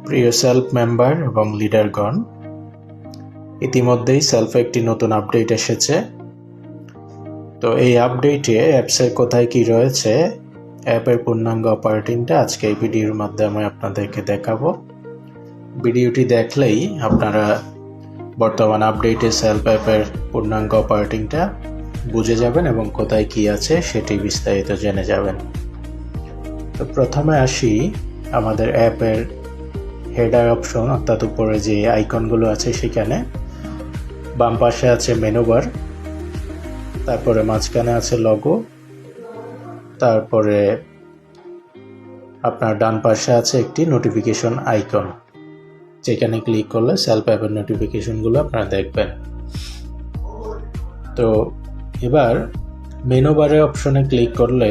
প্রিয় self member এবং লিডারগণ, ইতিমধ্যেই সেলফে একটি নতুন আপডেট এসেছে। তো এই আপডেটে অ্যাপসের কোথায় কি রয়েছে, অ্যাপের পূর্ণাঙ্গ অপারেটিংটা আজকে এই ভিডিওর মাধ্যমে আপনাদেরকে দেখাবো। ভিডিওটি দেখলেই আপনারা বর্তমান আপডেটে সেলফ অ্যাপের পূর্ণাঙ্গ অপারেটিংটা বুঝে যাবেন এবং কোথায় কি আছে সেটি বিস্তারিত জেনে যাবেন। তো প্রথমে আসি আমাদের অ্যাপের হেডার অপশন, অর্থাৎ উপরে যে আইকনগুলো আছে সেখানে। বাম পাশে আছে মেনু বার, তারপরে মাঝখানে আছে লগো, তারপরে আপনার ডান পাশে আছে একটি নোটিফিকেশন আইকন, যেখানে ক্লিক করলে সেলফ অ্যাপের নোটিফিকেশনগুলো আপনারা দেখবেন। তো এবার মেনু বারের অপশনে ক্লিক করলে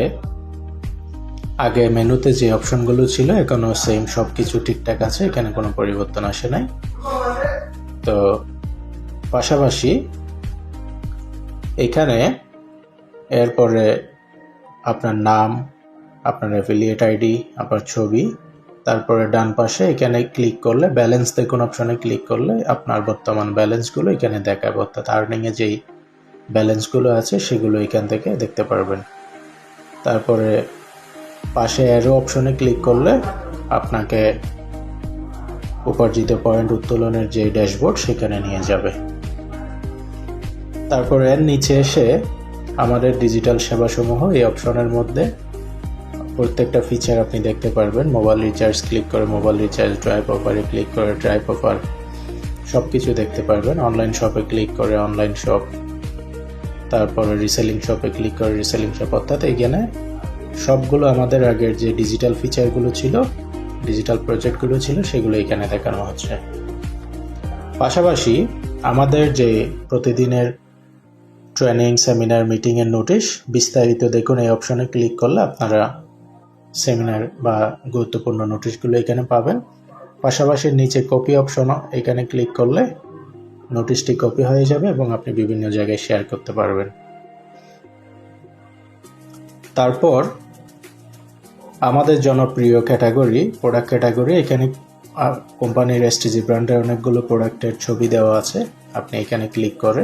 আগে মেনুতে যে অপশনগুলো ছিল এখনো সেম, সব কিছু ঠিকঠাক আছে, এখানে কোনো পরিবর্তন আসে নাই। তো পাশাপাশি এখানে এরপরে আপনার নাম, আপনার অ্যাফিলিয়েট আইডি, আপনার ছবি, তারপরে ডান পাশে এখানে ক্লিক করলে ব্যালেন্স দেখুন অপশনে ক্লিক করলে আপনার বর্তমান ব্যালেন্সগুলো এখানে দেখাবে, অর্থাৎ আর্নিংয়ে যেই ব্যালেন্সগুলো আছে সেগুলো এখান থেকে দেখতে পারবেন। তারপরে পাশে অ্যারো অপশনে ক্লিক করলে আপনাকে উপার্জিত পয়েন্ট উত্তোলনের যে ড্যাশবোর্ড সেখানে নিয়ে যাবে। তারপর এর নিচে এসে আমাদের ডিজিটাল সেবাসমূহ এই অপশনের মধ্যে প্রত্যেকটা ফিচার আপনি দেখতে পারবেন। মোবাইল রিচার্জ ক্লিক করে মোবাইল রিচার্জ, ড্রাইভ অফারে ক্লিক করে ড্রাইভ অফার, সব কিছু দেখতে পারবেন। অনলাইন শপে ক্লিক করে অনলাইন শপ, তারপরে রিসেলিং শপে ক্লিক করে রিসেলিং শপ, অর্থাৎ এখানে সবগুলো আমাদের আগের যে ডিজিটাল ফিচারগুলো ছিল, ডিজিটাল প্রজেক্টগুলো ছিল, সেগুলো এখানে দেখানো হচ্ছে। পাশাপাশি আমাদের যে প্রতিদিনের ট্রেনিং, সেমিনার, মিটিংয়ের নোটিশ বিস্তারিত দেখুন এই অপশনে ক্লিক করলে আপনারা সেমিনার বা গুরুত্বপূর্ণ নোটিশগুলো এখানে পাবেন। পাশাপাশি নিচে কপি অপশন, এখানে ক্লিক করলে নোটিশটি কপি হয়ে যাবে এবং আপনি বিভিন্ন জায়গায় শেয়ার করতে পারবেন। তারপর আমাদের জনপ্রিয় ক্যাটাগরি, প্রোডাক্ট ক্যাটাগরি, এখানে কোম্পানির এসটিজি ব্র্যান্ডের অনেকগুলো প্রোডাক্টের ছবি দেওয়া আছে। আপনি এখানে ক্লিক করে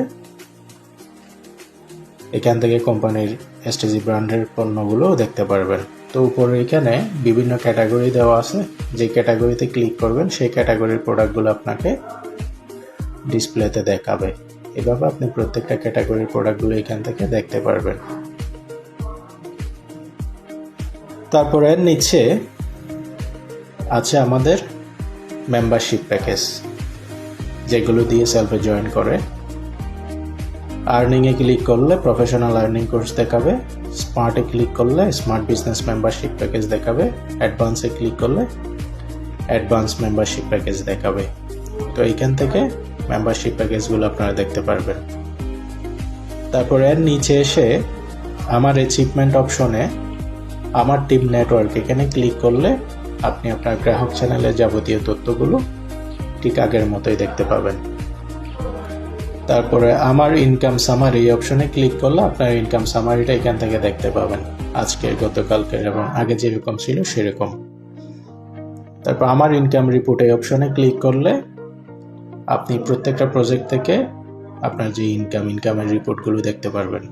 এখান থেকে কোম্পানির এসটিজি ব্র্যান্ডের পণ্যগুলো দেখতে পারবেন। তো উপরে এখানে বিভিন্ন ক্যাটাগরি দেওয়া আছে, যে ক্যাটাগরিতে ক্লিক করবেন সেই ক্যাটাগরির প্রোডাক্টগুলো আপনাকে ডিসপ্লেতে দেখাবে। এভাবে আপনি প্রত্যেকটা ক্যাটাগরির প্রোডাক্টগুলো এখান থেকে দেখতে পারবেন। তারপর এর নিচে আছে আমাদের মেম্বারশিপ প্যাকেজ, যেগুলো দিয়ে সেলফে জয়েন করে। আর্নিংয়ে ক্লিক করলে প্রফেশনাল আর্নিং কোর্স দেখাবে, স্মার্টে ক্লিক করলে স্মার্ট বিজনেস মেম্বারশিপ প্যাকেজ দেখাবে, অ্যাডভান্সে ক্লিক করলে অ্যাডভান্স মেম্বারশিপ প্যাকেজ দেখাবে। তো এইখান থেকে মেম্বারশিপ প্যাকেজগুলো আপনারা দেখতে পারবেন। তারপর এর নিচে এসে আমার অ্যাচিভমেন্ট অপশনে আমার টিম নেটওয়ার্ক, এখানে ক্লিক করলে আপনি আপনার গ্রাহক চ্যানেলের যাবতীয় তথ্যগুলো ঠিক আগের মতোই দেখতে পাবেন। তারপরে আমার ইনকাম সামারি, এই অপশনে ক্লিক করলে আপনার ইনকাম সামারিটা এখান থেকে দেখতে পাবেন, আজকের, গতকালকের এবং আগে যেরকম ছিল সেরকম। তারপর আমার ইনকাম রিপোর্ট, এই অপশনে ক্লিক করলে আপনি প্রত্যেকটা প্রজেক্ট থেকে আপনার যে ইনকামের রিপোর্টগুলো দেখতে পারবেন।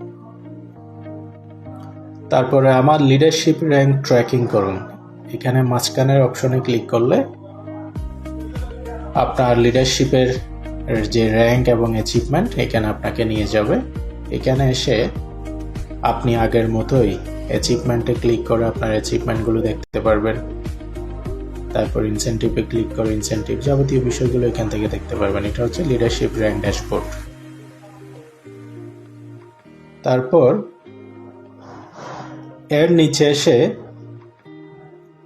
তারপরে আমার লিডারশিপ র্যাঙ্ক ট্র্যাকিং করুন, এখানে মাঝখানের অপশনে ক্লিক করলে আপনার লিডারশিপের যে র্যাঙ্ক এবং অ্যাচিভমেন্ট এখানে আপনাকে নিয়ে যাবে। এখানে এসে আপনি আগের মতোই অ্যাচিভমেন্টে ক্লিক করে আপনার অ্যাচিভমেন্টগুলো দেখতে পারবেন। তারপর ইনসেন্টিভে ক্লিক করে ইনসেন্টিভ, যাবতীয় বিষয়গুলো এখান থেকে দেখতে পারবেন। এটা হচ্ছে লিডারশিপ র্যাঙ্ক ড্যাশবোর্ড। তারপর এর নিচে এসে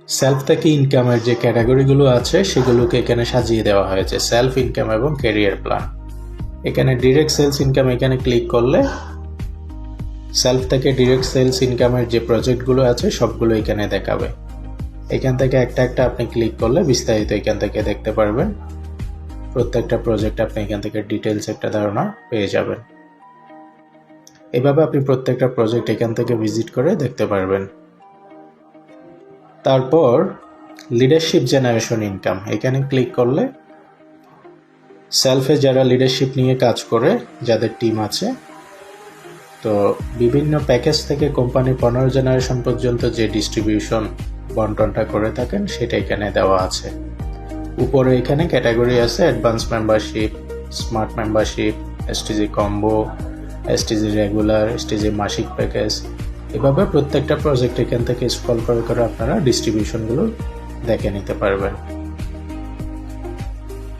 সেলফ থেকে ইনকামের যে ক্যাটাগরিগুলো আছে সেগুলোকে এখানে সাজিয়ে দেওয়া হয়েছে, সেলফ ইনকাম এবং ক্যারিয়ার প্ল্যান। এখানে ডিরেক্ট সেলস ইনকাম, এখানে ক্লিক করলে সেলফ থেকে ডিরেক্ট সেলস ইনকামের যে প্রজেক্টগুলো আছে সবগুলো এখানে দেখাবে। এখান থেকে একটা একটা আপনি ক্লিক করলে বিস্তারিত এখান থেকে দেখতে পারবেন। প্রত্যেকটা প্রজেক্ট আপনি এখান থেকে ডিটেলস একটা ধারণা পেয়ে যাবেন। এভাবে আপনি প্রত্যেকটা প্রজেক্ট এখান থেকে ভিজিট করে দেখতে পারবেন। তারপর লিডারশিপ জেনারেশন ইনকাম, এখানে ক্লিক করলে সেলফে যারা লিডারশিপ নিয়ে কাজ করে, যাদের টিম আছে, তো বিভিন্ন প্যাকেজ থেকে কোম্পানি 15 জেনারেশন পর্যন্ত যে ডিস্ট্রিবিউশন বন্টনটা করে থাকেন সেটা এখানে দেওয়া আছে। উপরে এখানে ক্যাটাগরি আছে: advance membership, smart membership, STG combo, STG regular, STG মাসিক প্যাকেজ। এভাবে প্রত্যেকটা প্রজেক্ট এখান থেকে স্ক্রল করে করে আপনারা ডিস্ট্রিবিউশনগুলো দেখে নিতে পারবেন।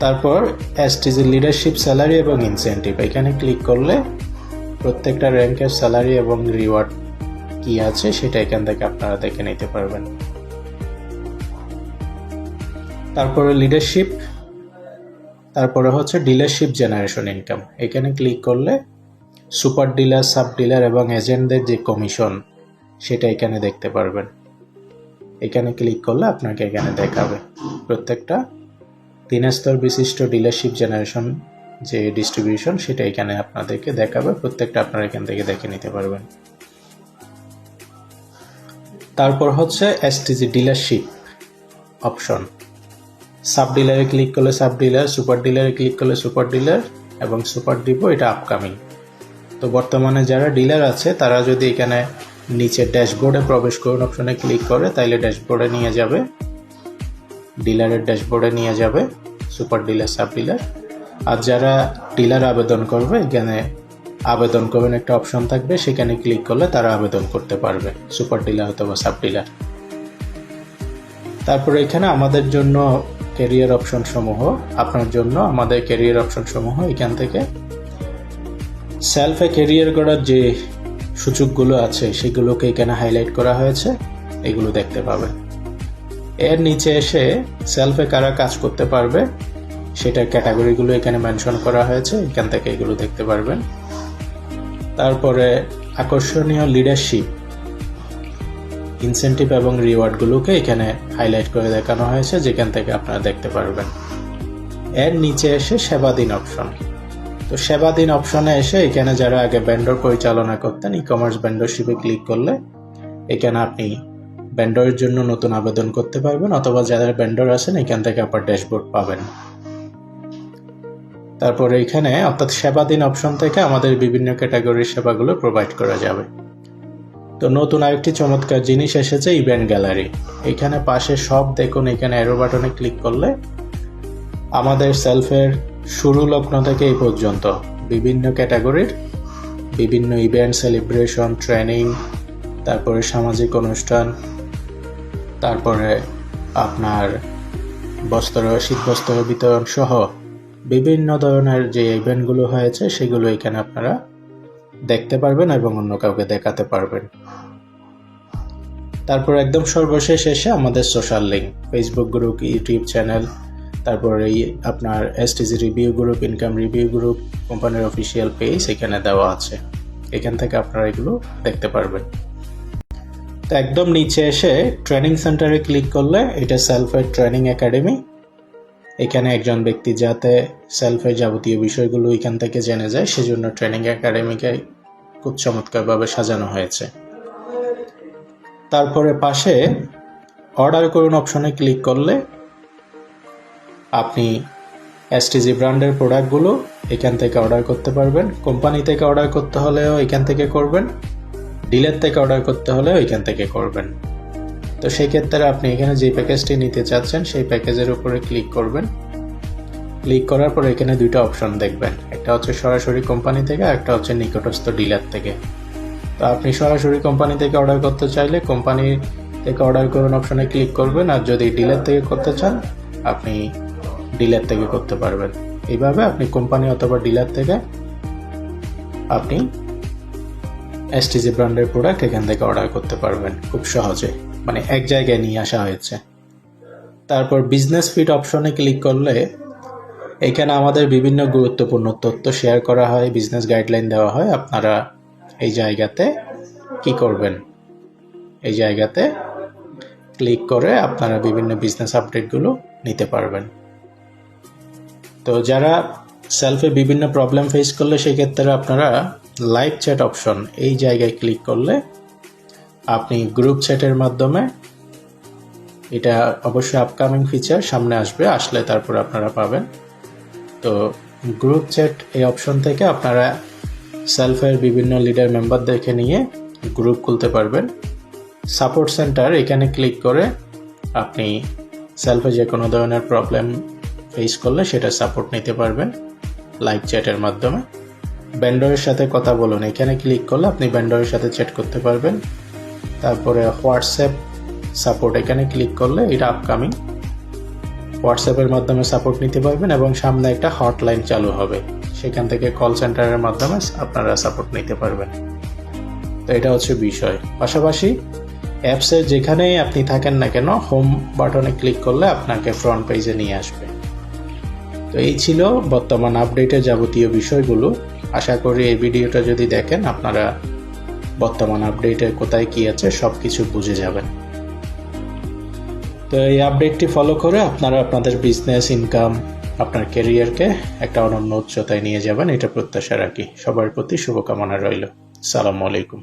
তারপর এসটিজি লিডারশিপ স্যালারি এবং ইনসেন্টিভ, এখানে ক্লিক করলে প্রত্যেকটা র্যাঙ্কের স্যালারি এবং রিওয়ার্ড কি আছে সেটা এখান থেকে আপনারা দেখে নিতে পারবেন। তারপরে লিডারশিপ, তারপরে হচ্ছে ডিলারশিপ জেনারেশন ইনকাম, এখানে ক্লিক করলে সুপার ডিলার, সাব ডিলার এবং এজেন্টদের যে কমিশন সেটা এখানে দেখতে পারবেন। এখানে ক্লিক করলে আপনাকে এখানে দেখাবে প্রত্যেকটা 3 স্তর বিশিষ্ট ডিলারশিপ জেনারেশন যে ডিস্ট্রিবিউশন সেটা এখানে আপনাদেরকে দেখাবে। প্রত্যেকটা আপনারা এখান থেকে দেখে নিতে পারবেন। তারপর হচ্ছে এসটিজি ডিলারশিপ অপশন। সাব ডিলারে ক্লিক করলে সাব ডিলার, সুপার ডিলারে ক্লিক করলে সুপার ডিলার এবং সুপার ডিপো এটা আপকামিং। তো বর্তমানে যারা ডিলার আছে তারা যদি এখানে নিচে ড্যাশবোর্ডে প্রবেশ করুন অপশনে ক্লিক করে, তাইলে ড্যাশবোর্ডে নিয়ে যাবে, ডিলারের ড্যাশবোর্ডে নিয়ে যাবে সুপার ডিলার, সাব ডিলার। আর যারা ডিলার আবেদন করবে, এখানে আবেদন করবেন একটা অপশন থাকবে, সেখানে ক্লিক করলে তারা আবেদন করতে পারবে, সুপার ডিলার অথবা সাব ডিলার। তারপরে এখানে আমাদের জন্য ক্যারিয়ার অপশন সমূহ, আপনার জন্য আমাদের ক্যারিয়ার অপশন সমূহ, এখান থেকে সেলফে ক্যারিয়ার করার যে সুযোগগুলো আছে সেগুলোকে এখানে হাইলাইট করা হয়েছে, এগুলো দেখতে পাবেন। এর নিচে এসে সেলফে কারা কাজ করতে পারবে সেটার ক্যাটাগরিগুলো এখানে মেনশন করা হয়েছে, এখান থেকে এগুলো দেখতে পারবেন। তারপরে আকর্ষণীয় লিডারশিপ ইনসেন্টিভ এবং রিওয়ার্ডগুলোকে এখানে হাইলাইট করে দেখানো হয়েছে, যেখান থেকে আপনারা দেখতে পারবেন। এর নিচে এসে সেবাধীন অপশন, তো সেবাধীন অপশনে এসে এখানে যারা আগে ভেন্ডর পরিচালনা করতেন, ই কমার্স ভেন্ডরশিপে ক্লিক করলে এখানে আপনি ভেন্ডরের জন্য নতুন আবেদন করতে পারবেন, অথবা যারা ভেন্ডর আছেন এখান থেকে আপনার ড্যাশবোর্ড পাবেন। তারপরে এখানে অর্থাৎ সেবাধীন অপশন থেকে আমাদের বিভিন্ন ক্যাটাগরির সেবাগুলো প্রোভাইড করা যাবে। তো নতুন আরেকটি চমৎকার জিনিস এসেছে, ইভেন্ট গ্যালারি। এখানে পাশে সব দেখুন, এখানে অ্যারো বাটনে ক্লিক করলে আমাদের সেলফের শুরু লগ্ন থেকে এই পর্যন্ত বিভিন্ন ক্যাটাগরির বিভিন্ন ইভেন্ট, সেলিব্রেশন, ট্রেনিং, তারপরে সামাজিক অনুষ্ঠান, তারপরে আপনার শীত বস্ত্র বিতরণ সহ বিভিন্ন ধরনের যে ইভেন্টগুলো হয়েছে সেগুলো এখানে আপনারা দেখতে পারবেন এবং অন্য কাউকে দেখাতে পারবেন। তারপর একদম সর্বশেষ এসে আমাদের social link, Facebook group, YouTube channel, তারপরে আপনার STG review group, income review group, কোম্পানির অফিসিয়াল পেজ এখানে দেওয়া আছে, এখান থেকে আপনারা এগুলো দেখতে পারবেন। তো একদম নিচে এসে ট্রেনিং সেন্টারে ক্লিক করলে এটা সেলফের ট্রেনিং একাডেমি। এখানে একজন ব্যক্তি যাতে সেলফের যাবতীয় বিষয়গুলো এখান থেকে জেনে যায়, সেজন্য ট্রেনিং একাডেমিকে খুব চমৎকারভাবে সাজানো হয়েছে। তারপরে পাশে অর্ডার করুন অপশনে ক্লিক করলে আপনি এসটিজি ব্র্যান্ডের প্রোডাক্টগুলো এখান থেকে অর্ডার করতে পারবেন। কোম্পানি থেকে অর্ডার করতে হলেও এখান থেকে করবেন, ডিলার থেকে অর্ডার করতে হলেও এখান থেকে করবেন। তো সেই ক্ষেত্রে আপনি এখানে যে প্যাকেজটি নিতে চাচ্ছেন সেই প্যাকেজের উপরে ক্লিক করবেন। ক্লিক করার পর এখানে দুইটা অপশন দেখবেন, একটা হচ্ছে সরাসরি কোম্পানি থেকে, আর একটা হচ্ছে নিকটস্থ ডিলার থেকে। তো আপনি সরাসরি কোম্পানি থেকে অর্ডার করতে চাইলে কোম্পানি থেকে অর্ডার করুন অপশনে ক্লিক করবেন, আর যদি ডিলার থেকে করতে চান আপনি ডিলার থেকে করতে পারবেন। এইভাবে আপনি কোম্পানি অথবা ডিলার থেকে আপনি এসটিজি ব্র্যান্ডের প্রোডাক্ট এখান থেকে অর্ডার করতে পারবেন খুব সহজে, মানে এক জায়গায় নিয়ে আসা হয়েছে। তারপর বিজনেস ফিট অপশনে ক্লিক করলে এখানে আমাদের বিভিন্ন গুরুত্বপূর্ণ তথ্য শেয়ার করা হয়, বিজনেস গাইডলাইন দেওয়া হয়। আপনারা এই জায়গাতে কি করবেন, এই জায়গাতে ক্লিক করে আপনারা বিভিন্ন বিজনেস আপডেটগুলো নিতে পারবেন। তো যারা সেলফে বিভিন্ন প্রবলেম ফেস করলে সেক্ষেত্রে আপনারা লাইভ চ্যাট অপশন এই জায়গায় ক্লিক করলে আপনি গ্রুপ চ্যাটের মাধ্যমে এটা অবশ্যই আপকামিং ফিচার, সামনে আসলে তারপর আপনারা পাবেন। তো গ্রুপ চ্যাট এই অপশন থেকে আপনারা সেলফের বিভিন্ন লিডার মেম্বারদেরকে নিয়ে গ্রুপ খুলতে পারবেন। সাপোর্ট সেন্টার এখানে ক্লিক করে আপনি সেলফে যে কোনো ধরনের প্রবলেম ফেস করলে সেটা সাপোর্ট নিতে পারবেন লাইভ চ্যাটের মাধ্যমে। ভেন্ডরের সাথে কথা বলুন, এখানে ক্লিক করলে আপনি ভেন্ডরের সাথে চ্যাট করতে পারবেন। তারপরে হোয়াটসঅ্যাপ সাপোর্ট, এখানে ক্লিক করলে এটা আপকামিং, হোয়াটসঅ্যাপের মাধ্যমে সাপোর্ট নিতে পারবেন এবং সামনে একটা হটলাইন চালু হবে, সেখান থেকে কল সেন্টারের মাধ্যমে আপনারা সাপোর্ট নিতে পারবেন। তো এটা হচ্ছে বিষয়। পাশাপাশি অ্যাপসের যেখানেই আপনি থাকেন না কেন, হোম বাটনে ক্লিক করলে আপনাকে ফ্রন্ট পেজে নিয়ে আসবে। তো এই ছিল বর্তমান আপডেটের যাবতীয় বিষয়গুলো। আশা করি এই ভিডিওটা যদি দেখেন আপনারা বর্তমান আপডেটের কোথায় কি আছে সব কিছু বুঝে যাবেন। তো এই আপডেটটি ফলো করে আপনারা আপনাদের বিজনেস, ইনকাম, আপনার ক্যারিয়ারকে একটা অনন্য উচ্চতায় নিয়ে যাবেন, এটা প্রত্যাশা রাখি। সবার প্রতি শুভকামনা রইল। আসসালামু আলাইকুম।